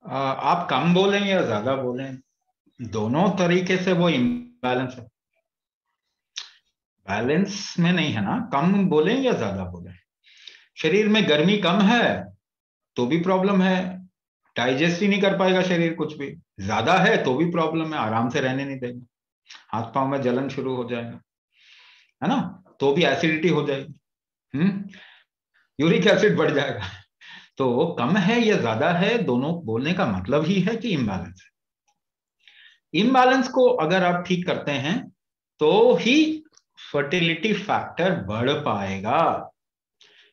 आप कम बोलें या ज्यादा बोलें, दोनों तरीके से वो इम्बैलेंस है। बैलेंस में नहीं है ना, कम बोलें या ज्यादा बोलें। शरीर में गर्मी कम है तो भी प्रॉब्लम है, डाइजेस्ट ही नहीं कर पाएगा शरीर कुछ भी। ज्यादा है तो भी प्रॉब्लम है, आराम से रहने नहीं देगा, हाथ पांव में जलन शुरू हो जाएगा, है ना, तो भी एसिडिटी हो जाएगी, यूरिक एसिड बढ़ जाएगा। तो वो कम है या ज्यादा है, दोनों बोलने का मतलब ही है कि इम्बैलेंस है। इम्बैलेंस को अगर आप ठीक करते हैं तो ही फर्टिलिटी फैक्टर बढ़ पाएगा।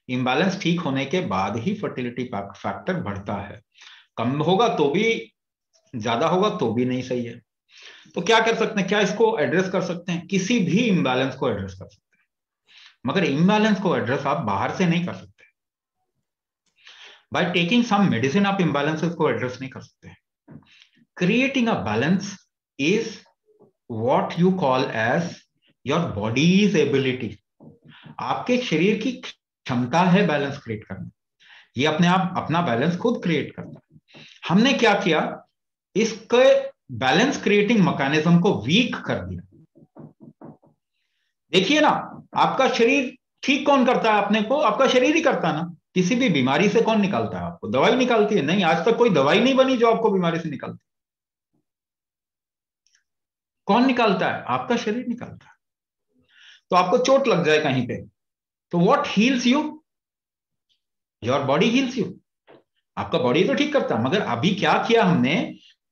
इम्बैलेंस ठीक होने के बाद ही फर्टिलिटी फैक्टर बढ़ता है। कम होगा तो भी, ज्यादा होगा तो भी नहीं सही है। तो क्या कर सकते हैं, क्या इसको एड्रेस कर सकते हैं? किसी भी इम्बैलेंस को एड्रेस कर सकते हैं, मगर इम्बैलेंस को एड्रेस आप बाहर से नहीं कर सकते। बाय टेकिंग सम मेडिसिन आप इम्बैलेंसेस को एड्रेस नहीं कर सकते। Creating a balance is what you call as your body's ability. आपके शरीर की क्षमता है बैलेंस क्रिएट करना, ये अपने आप अपना बैलेंस खुद क्रिएट करता है। हमने क्या किया, इसके बैलेंस क्रिएटिंग मैकेनिज्म को वीक कर दिया। देखिए ना, आपका शरीर ठीक कौन करता है अपने को? आपका शरीर ही करता है ना। किसी भी बीमारी से कौन निकालता है आपको? दवाई निकालती है? नहीं, आज तक कोई दवाई नहीं बनी जो आपको बीमारी से निकालती। कौन निकालता है? आपका शरीर निकालता है। तो आपको चोट लग जाए कहीं पे, तो what heels you? Your body heels you. आपका बॉडी तो ठीक करता है, मगर अभी क्या किया हमने,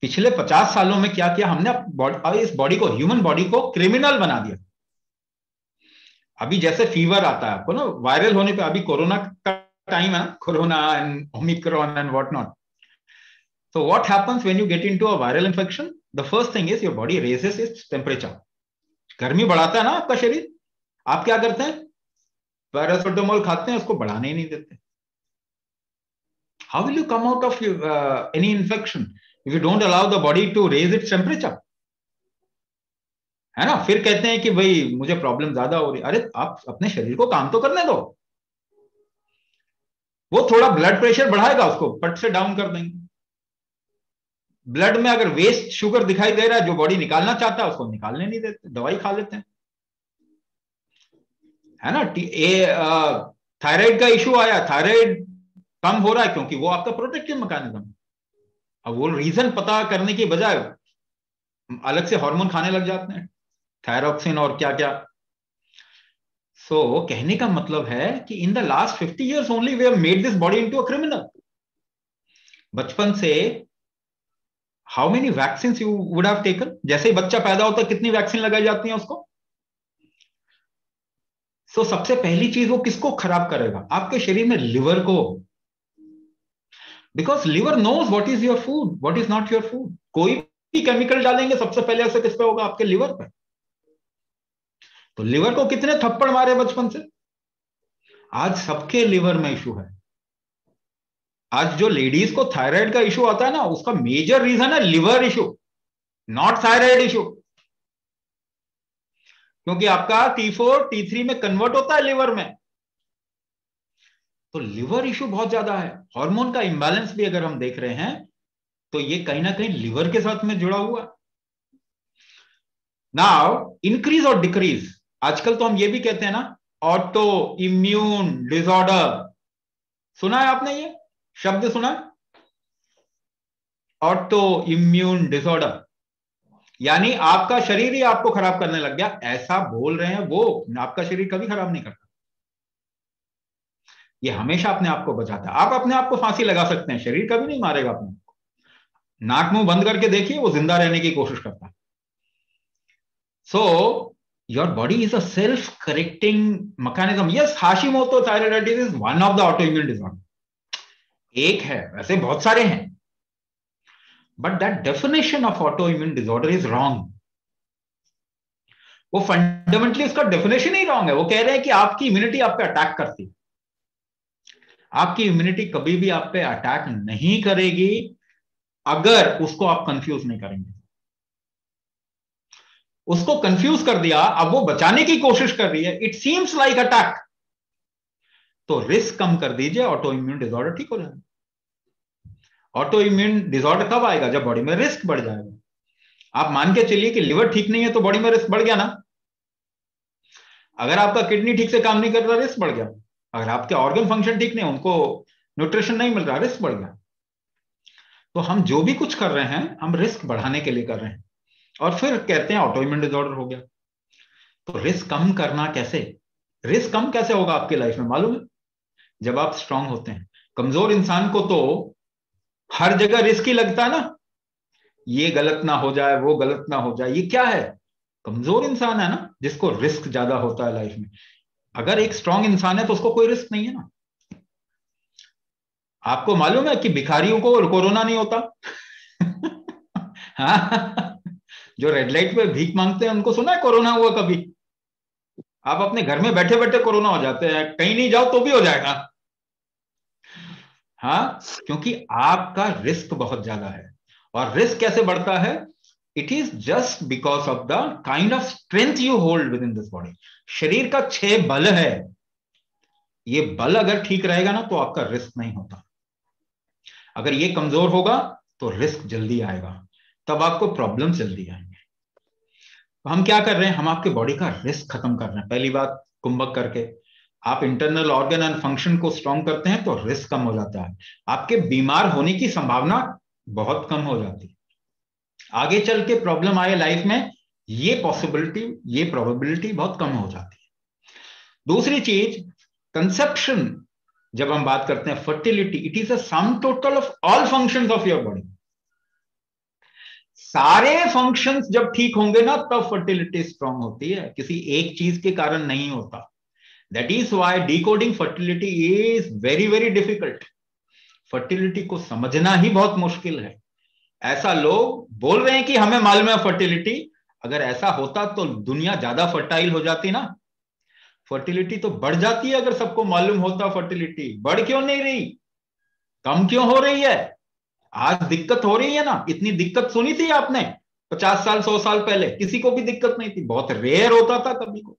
पिछले 50 सालों में क्या किया हमने, इस बॉडी को, ह्यूमन बॉडी को क्रिमिनल बना दिया। अभी जैसे फीवर आता है आपको ना, वायरल होने पे, अभी कोरोना का टाइम है ना, corona and Omicron and what not. So what happens when you get into a viral infection? The first thing is your body raises its temperature. गर्मी बढ़ाता है ना आपका शरीर। आप क्या करते हैं? पैरासिटामोल खाते हैं, उसको बढ़ाने ही नहीं देते। How will you come out of any infection if you don't allow the body to raise its temperature? है ना? फिर कहते हैं कि भाई मुझे प्रॉब्लम ज्यादा हो रही। अरे आप अपने शरीर को काम तो करने दो। वो थोड़ा ब्लड प्रेशर बढ़ाएगा, उसको पट से डाउन कर देंगे। ब्लड में अगर वेस्ट शुगर दिखाई दे रहा है जो बॉडी निकालना चाहता है, उसको निकालने नहीं देते, दवाई खा लेते हैं, है ना। थायराइड का इशू आया, थायराइड कम हो रहा है क्योंकि वो आपका प्रोटेक्टिव मैकेनिज्म। अब वो रीजन पता करने की बजाय अलग से हार्मोन खाने लग जाते हैं, थायरॉक्सिन और क्या क्या। सो कहने का मतलब है कि in the last 50 years only we have made this body into a criminal. बचपन से how many vaccine you would have taken? जैसे ही बच्चा पैदा होता है कितनी वैक्सीन लगाई जाती है उसको? सो सबसे पहली चीज वो किसको खराब करेगा? आपके शरीर में लिवर को। Because liver knows what is your food, what is not your food. कोई भी केमिकल डालेंगे सबसे पहले असर किस पे होगा? आपके लिवर पे। तो लिवर को कितने थप्पड़ मारे बचपन से? आज सबके लिवर में इशू है। आज जो लेडीज को थायराइड का इशू आता है ना, उसका मेजर रीजन है liver issue, not thyroid issue. क्योंकि आपका T4 T3 में कन्वर्ट होता है लिवर में। तो लिवर इशू बहुत ज्यादा है। हार्मोन का इंबैलेंस भी अगर हम देख रहे हैं तो ये कहीं ना कहीं लिवर के साथ में जुड़ा हुआ। नाउ इंक्रीज और डिक्रीज, आजकल तो हम ये भी कहते हैं ना, ऑटो इम्यून डिसऑर्डर। सुना है आपने ये शब्द? सुना? ऑटो इम्यून डिसऑर्डर, यानी आपका शरीर ही आपको खराब करने लग गया, ऐसा बोल रहे हैं वो। आपका शरीर कभी खराब नहीं करता, ये हमेशा अपने आप को बचाता है। आप अपने आप को फांसी लगा सकते हैं, शरीर कभी नहीं मारेगा अपने। नाक मुंह बंद करके देखिए, वो जिंदा रहने की कोशिश करता है। So your body is a self correcting mechanism. Yes, Hashimoto thyroiditis is one of the autoimmune disorder. एक है, वैसे बहुत सारे हैं, but that definition of autoimmune disorder is wrong. वो फंडामेंटली उसका डेफिनेशन ही रॉन्ग है। वो कह रहे हैं कि आपकी इम्यूनिटी आप पे अटैक करती है। आपकी इम्यूनिटी कभी भी आप पे अटैक नहीं करेगी अगर उसको आप कंफ्यूज नहीं करेंगे। उसको कंफ्यूज कर दिया, अब वो बचाने की कोशिश कर रही है, इट सीम्स लाइक अटैक, तो रिस्क कम कर दीजिए, ऑटो इम्यून डिसऑर्डर ठीक हो जाएगा। ऑटो इम्यून डिसऑर्डर कब आएगा? जब बॉडी में रिस्क बढ़ जाएगा। आप मान के चलिए कि लिवर ठीक नहीं है तो बॉडी में रिस्क बढ़ गया ना। अगर आपका किडनी ठीक से काम नहीं कर रहा, रिस्क बढ़ गया। अगर आपके ऑर्गन फंक्शन ठीक नहीं, उनको न्यूट्रिशन नहीं मिल रहा, रिस्क बढ़ गया। तो हम जो भी कुछ कर रहे हैं हम रिस्क बढ़ाने के लिए कर रहे हैं, और फिर कहते हैं ऑटो इम्यून डिसऑर्डर हो गया। तो रिस्क कम करना कैसे? रिस्क कम कैसे होगा आपकी लाइफ में मालूम है? जब आप स्ट्रांग होते हैं। कमजोर इंसान को तो हर जगह रिस्क ही लगता है ना, ये गलत ना हो जाए, वो गलत ना हो जाए। ये क्या है? कमजोर इंसान है ना, जिसको रिस्क ज्यादा होता है लाइफ में। अगर एक स्ट्रांग इंसान है तो उसको कोई रिस्क नहीं है ना। आपको मालूम है कि भिखारियों को कोरोना नहीं होता? हाँ, जो रेड लाइट पे भीख मांगते हैं उनको सुना है कोरोना हुआ कभी? आप अपने घर में बैठे बैठे कोरोना हो जाते हैं, कहीं नहीं जाओ तो भी हो जाएगा। हाँ, क्योंकि आपका रिस्क बहुत ज्यादा है। और रिस्क कैसे बढ़ता है? It is just because of the kind of strength you hold with in this body. शरीर का 6 बल है, ये बल अगर ठीक रहेगा ना तो आपका रिस्क नहीं होता। अगर ये कमजोर होगा तो रिस्क जल्दी आएगा, तब आपको प्रॉब्लम जल्दी आएंगे। तो हम क्या कर रहे हैं? हम आपके बॉडी का रिस्क खत्म कर रहे हैं। पहली बात, कुंभक करके आप इंटरनल ऑर्गन एंड फंक्शन को स्ट्रांग करते हैं तो रिस्क कम हो जाता है, आपके बीमार होने की संभावना बहुत कम हो जाती है। आगे चल के प्रॉब्लम आए लाइफ में, ये पॉसिबिलिटी, ये प्रोबेबिलिटी बहुत कम हो जाती है। दूसरी चीज, कंसेप्शन। जब हम बात करते हैं fertility, it is a sum total of all functions of your body. सारे फंक्शंस जब ठीक होंगे ना तब फर्टिलिटी स्ट्रांग होती है, किसी एक चीज के कारण नहीं होता। That is why decoding fertility is very very difficult. Fertility को समझना ही बहुत मुश्किल है। ऐसा लोग बोल रहे हैं कि हमें मालूम है फर्टिलिटी। अगर ऐसा होता तो दुनिया ज्यादा फर्टाइल हो जाती ना। फर्टिलिटी तो बढ़ जाती है अगर सबको मालूम होता। फर्टिलिटी बढ़ क्यों नहीं रही? कम क्यों हो रही है? आज दिक्कत हो रही है ना। इतनी दिक्कत सुनी थी आपने 50 साल 100 साल पहले? किसी को भी दिक्कत नहीं थी, बहुत रेयर होता था कभी को।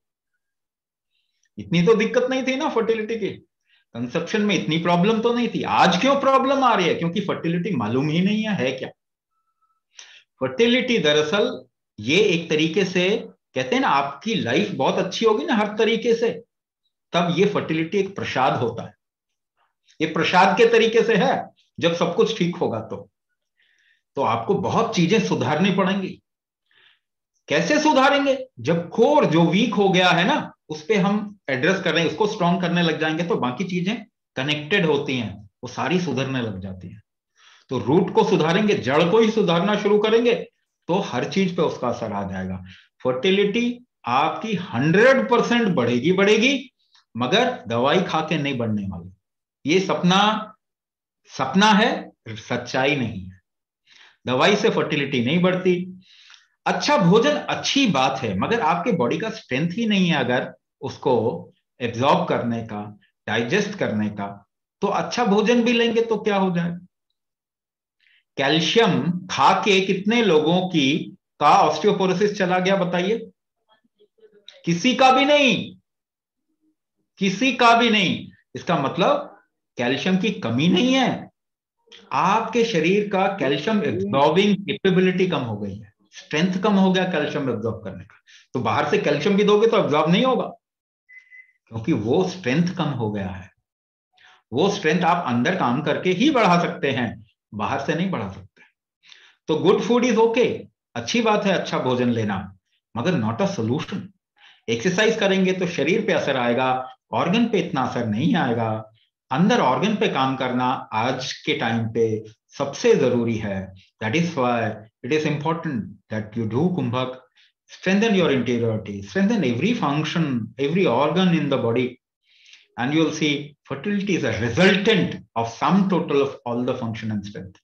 इतनी तो दिक्कत नहीं थी ना फर्टिलिटी की। कंसेप्शन में इतनी प्रॉब्लम तो नहीं थी। आज क्यों प्रॉब्लम आ रही है? क्योंकि फर्टिलिटी मालूम ही नहीं है क्या। फर्टिलिटी दरअसल ये एक तरीके से कहते हैं ना, आपकी लाइफ बहुत अच्छी होगी ना हर तरीके से, तब ये फर्टिलिटी एक प्रसाद होता है। ये प्रसाद के तरीके से है। जब सब कुछ ठीक होगा तो आपको बहुत चीजें सुधारनी पड़ेंगी। कैसे सुधारेंगे? जब कोर जो वीक हो गया है ना, उस पे हम एड्रेस कर रहे हैं, उसको स्ट्रांग करने लग जाएंगे तो बाकी चीजें कनेक्टेड होती हैं, वो सारी सुधरने लग जाती हैं। तो रूट को सुधारेंगे, जड़ को ही सुधारना शुरू करेंगे तो हर चीज पे उसका असर आ जाएगा। फर्टिलिटी आपकी 100% बढ़ेगी बढ़ेगी, मगर दवाई खा के नहीं बढ़ने वाली। ये सपना सपना है, सच्चाई नहीं है। दवाई से फर्टिलिटी नहीं बढ़ती। अच्छा भोजन अच्छी बात है, मगर आपके बॉडी का स्ट्रेंथ ही नहीं है अगर उसको एब्जॉर्ब करने का, डाइजेस्ट करने का, तो अच्छा भोजन भी लेंगे तो क्या हो जाए? कैल्शियम खा के कितने लोगों की का ऑस्टियोपोरोसिस चला गया बताइए? किसी का भी नहीं, किसी का भी नहीं। इसका मतलब कैल्शियम की कमी नहीं है, आपके शरीर का कैल्शियम एब्जॉर्बिंग कैपेबिलिटी कम हो गई है, स्ट्रेंथ कम हो गया कैल्शियम एब्जॉर्ब करने का। तो बाहर से कैल्शियम भी दोगे तो एब्जॉर्ब नहीं होगा, क्योंकि वो स्ट्रेंथ कम हो गया है। वो स्ट्रेंथ आप अंदर काम करके ही बढ़ा सकते हैं, बाहर से नहीं बढ़ा सकते। तो गुड फूड इज ओके, अच्छी बात है अच्छा भोजन लेना, मगर नॉट अ सोल्यूशन। एक्सरसाइज करेंगे तो शरीर पे असर आएगा, ऑर्गन पे इतना असर नहीं आएगा। अंदर ऑर्गन पे काम करना आज के टाइम पे सबसे जरूरी है। That is why it is important that you do kumbhak, strengthen your interiority, strengthen every function, every organ in the body, and you'll see fertility is a resultant of sum total of all the function and strength.